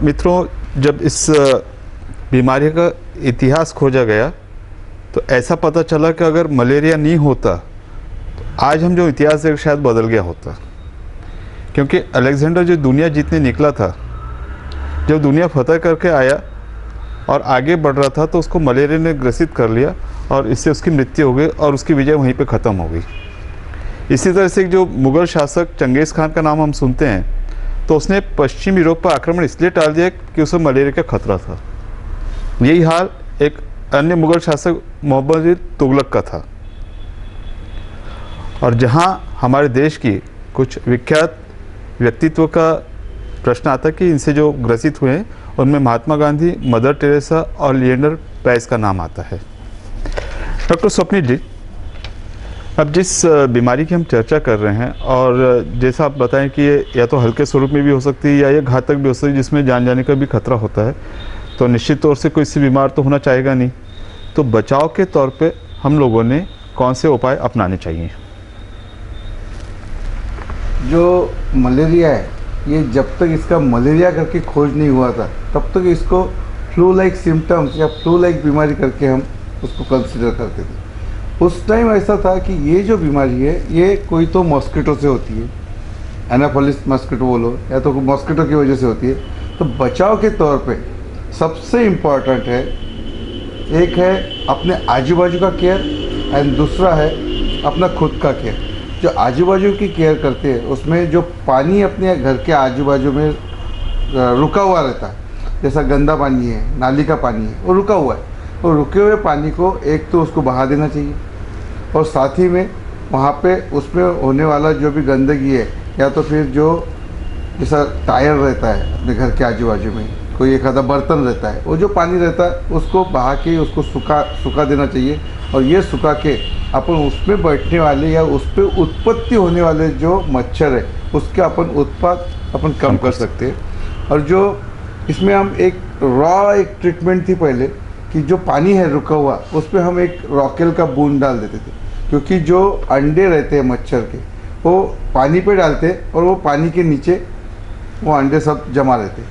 मित्रों, जब इस बीमारी का इतिहास खोजा गया तो ऐसा पता चला कि अगर मलेरिया नहीं होता तो आज हम जो इतिहास है शायद बदल गया होता। क्योंकि अलेक्जेंडर जो दुनिया जीतने निकला था, जब दुनिया फतह करके आया और आगे बढ़ रहा था तो उसको मलेरिया ने ग्रसित कर लिया और इससे उसकी मृत्यु हो गई और उसकी विजय वहीं पे ख़त्म हो गई। इसी तरह से जो मुग़ल शासक चंगेज़ खान का नाम हम सुनते हैं, तो उसने पश्चिम यूरोप पर आक्रमण इसलिए टाल दिया कि उसे मलेरिया का खतरा था। यही हाल एक अन्य मुग़ल शासक मोहम्मद तुगलक का था। और जहां हमारे देश की कुछ विख्यात व्यक्तित्व का प्रश्न आता कि इनसे जो ग्रसित हुए हैं उनमें महात्मा गांधी, मदर टेरेसा और लिएंडर पैस का नाम आता है। डॉक्टर स्वप्निल जी, अब जिस बीमारी की हम चर्चा कर रहे हैं और जैसा आप बताएं कि ये या तो हल्के स्वरूप में भी हो सकती है या ये घातक भी हो सकती है, जिसमें जान जाने का भी खतरा होता है, तो निश्चित तौर से कोई इससे बीमार तो होना चाहेगा नहीं। तो बचाव के तौर पे हम लोगों ने कौन से उपाय अपनाने चाहिए? जो मलेरिया है, ये जब तक इसका मलेरिया करके खोज नहीं हुआ था तब तक इसको फ्लू लाइक सिम्टम्स या फ्लू लाइक बीमारी करके हम उसको कंसिडर करते थे। उस टाइम ऐसा था कि ये जो बीमारी है ये कोई तो मॉस्किटो से होती है, एनाफिलिस मॉस्किटो बोलो, या तो मॉस्किटो की वजह से होती है। तो बचाव के तौर पे सबसे इम्पॉर्टेंट है, एक है अपने आजू बाजू का केयर एंड दूसरा है अपना खुद का केयर। जो आजू बाजू की केयर करते हैं उसमें जो पानी अपने घर के आजू बाजू में रुका हुआ रहता है, जैसा गंदा पानी है, नाली का पानी है, वो रुका हुआ है, और रुके हुए पानी को एक तो उसको बहा देना चाहिए, और साथ ही में वहाँ पे उसमें होने वाला जो भी गंदगी है, या तो फिर जो जैसा टायर रहता है अपने घर के आजू बाजू में, कोई एक आधा बर्तन रहता है, वो जो पानी रहता है उसको बहा के उसको सुखा देना चाहिए। और ये सुखा के अपन उसमें बैठने वाले या उस पर उत्पत्ति होने वाले जो मच्छर है उसके उत्पाद अपन कम कर सकते हैं। और जो इसमें हम एक एक ट्रीटमेंट थी पहले कि जो पानी है रुका हुआ उस पर हम एक रॉकेल का बूंद डाल देते थे, क्योंकि जो अंडे रहते हैं मच्छर के वो पानी पे डालते और वो पानी के नीचे वो अंडे सब जमा रहते,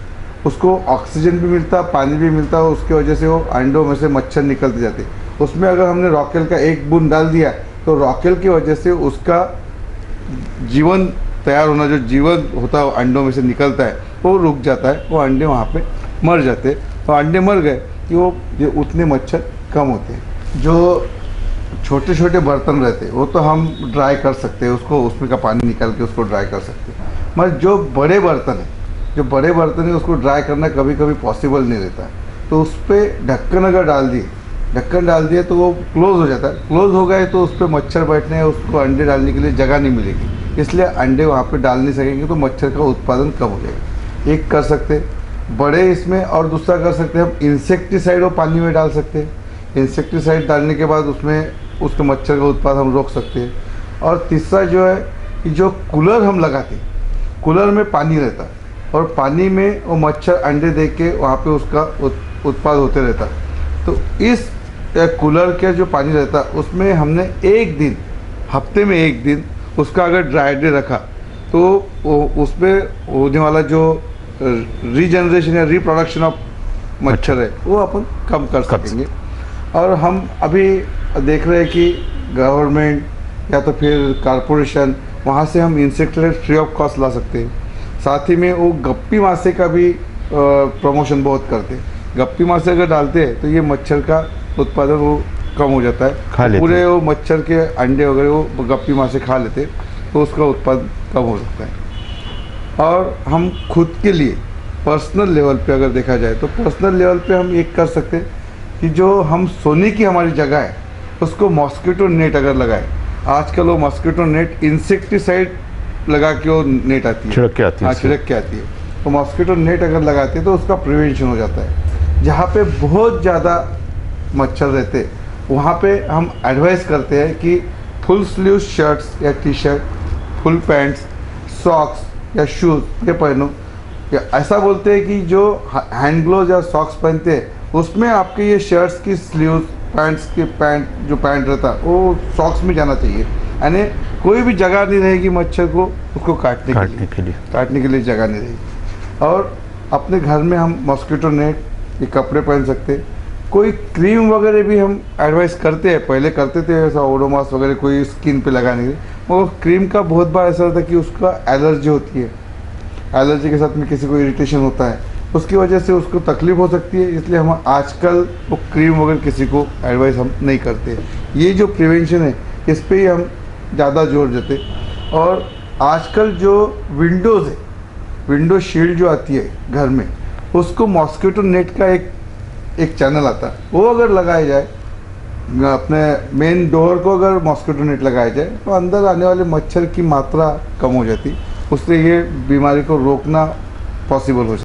उसको ऑक्सीजन भी मिलता, पानी भी मिलता, उसकी वजह से वो अंडों में से मच्छर निकलते जाते। उसमें अगर हमने रॉकेल का एक बूंद डाल दिया तो रॉकेल की वजह से उसका जीवन तैयार होना, जो जीवन होता है अंडों में से निकलता है, वो रुक जाता है, वो अंडे वहाँ पे मर जाते। तो अंडे मर गए कि वो उतने मच्छर कम होते हैं। जो छोटे छोटे बर्तन रहते हैं वो तो हम ड्राई कर सकते हैं, उसको उसमें का पानी निकाल के उसको ड्राई कर सकते हैं, मगर जो बड़े बर्तन है उसको ड्राई करना कभी कभी पॉसिबल नहीं रहता है। तो उस पर ढक्कन अगर ढक्कन डाल दिए तो वो क्लोज़ हो जाता है। क्लोज़ हो गए तो उस पर मच्छर बैठने या उसको अंडे डालने के लिए जगह नहीं मिलेगी, इसलिए अंडे वहाँ पे डाल नहीं सकेंगे, तो मच्छर का उत्पादन कम हो जाएगा। एक कर सकते बड़े इसमें, और दूसरा कर सकते हैं हम इंसेक्टिसाइड वो पानी में डाल सकते हैं। इंसेक्टिसाइड डालने के बाद उसमें उसके मच्छर का उत्पाद हम रोक सकते हैं। और तीसरा जो है कि जो कूलर हम लगाते हैं, कूलर में पानी रहता है और पानी में वो मच्छर अंडे दे के वहाँ पे उसका उत्पाद होते रहता है। तो इस कूलर के जो पानी रहता है उसमें हमने एक दिन, हफ्ते में एक दिन उसका अगर ड्राई डे रखा तो उसमें होने वाला जो रीजनरेशन या रिप्रोडक्शन ऑफ मच्छर है वो अपन कम कर सकेंगे। और हम अभी देख रहे हैं कि गवर्नमेंट या तो फिर कारपोरेशन, वहाँ से हम इंसेक्टिसाइड फ्री ऑफ कॉस्ट ला सकते हैं। साथ ही में वो गप्पी मासे का भी प्रमोशन बहुत करते हैं। गप्पी मासे अगर डालते हैं तो ये मच्छर का उत्पादन वो कम हो जाता है, पूरे वो मच्छर के अंडे वगैरह वो गप्पी मासे खा लेते तो उसका उत्पादन कम हो सकता है। और हम खुद के लिए पर्सनल लेवल पे अगर देखा जाए तो पर्सनल लेवल पे हम एक कर सकते हैं कि जो हम सोने की हमारी जगह है उसको मॉस्किटो नेट अगर लगाए। आजकल वो मॉस्किटो नेट इंसेक्टिसाइड लगा के वो नेट आती है, छिड़क के आती है। तो मॉस्किटो नेट अगर लगाते हैं तो उसका प्रिवेंशन हो जाता है। जहाँ पे बहुत ज़्यादा मच्छर रहते वहाँ पे हम एडवाइस करते हैं कि फुल स्लीव शर्ट्स या T shirt, full pants, socks या शूज़ ये पहनो। या ऐसा बोलते हैं कि जो हैंड ग्लोव या सॉक्स पहनते हैं उसमें आपके ये शर्ट्स की स्लीव्स, पैंट्स की जो पैंट रहता है वो सॉक्स में जाना चाहिए, यानी कोई भी जगह नहीं रहेगी मच्छर को उसको काटने के लिए जगह नहीं रहेगी। और अपने घर में हम मॉस्किटो नेट, ये कपड़े पहन सकते हैं। कोई क्रीम वगैरह भी हम एडवाइस करते हैं, पहले करते थे ऐसा ओडोमॉस वगैरह कोई स्किन पे लगाने के लिए, मगर क्रीम का बहुत बार ऐसा होता है कि उसका एलर्जी होती है, एलर्जी के साथ में किसी को इरिटेशन होता है, उसकी वजह से उसको तकलीफ हो सकती है। इसलिए हम आजकल वो क्रीम वगैरह किसी को एडवाइस हम नहीं करते। ये जो प्रिवेंशन है इस पे ही हम ज़्यादा जोर देते। और आजकल जो विंडोज़ है, विंडो शील्ड जो आती है घर में, उसको मॉस्किटो नेट का एक चैनल आता है, वो अगर लगाया जाए, अपने मेन डोर को अगर मॉस्किटो नेट लगाया जाए तो अंदर आने वाले मच्छर की मात्रा कम हो जाती, उससे ये बीमारी को रोकना पॉसिबल हो जाता है।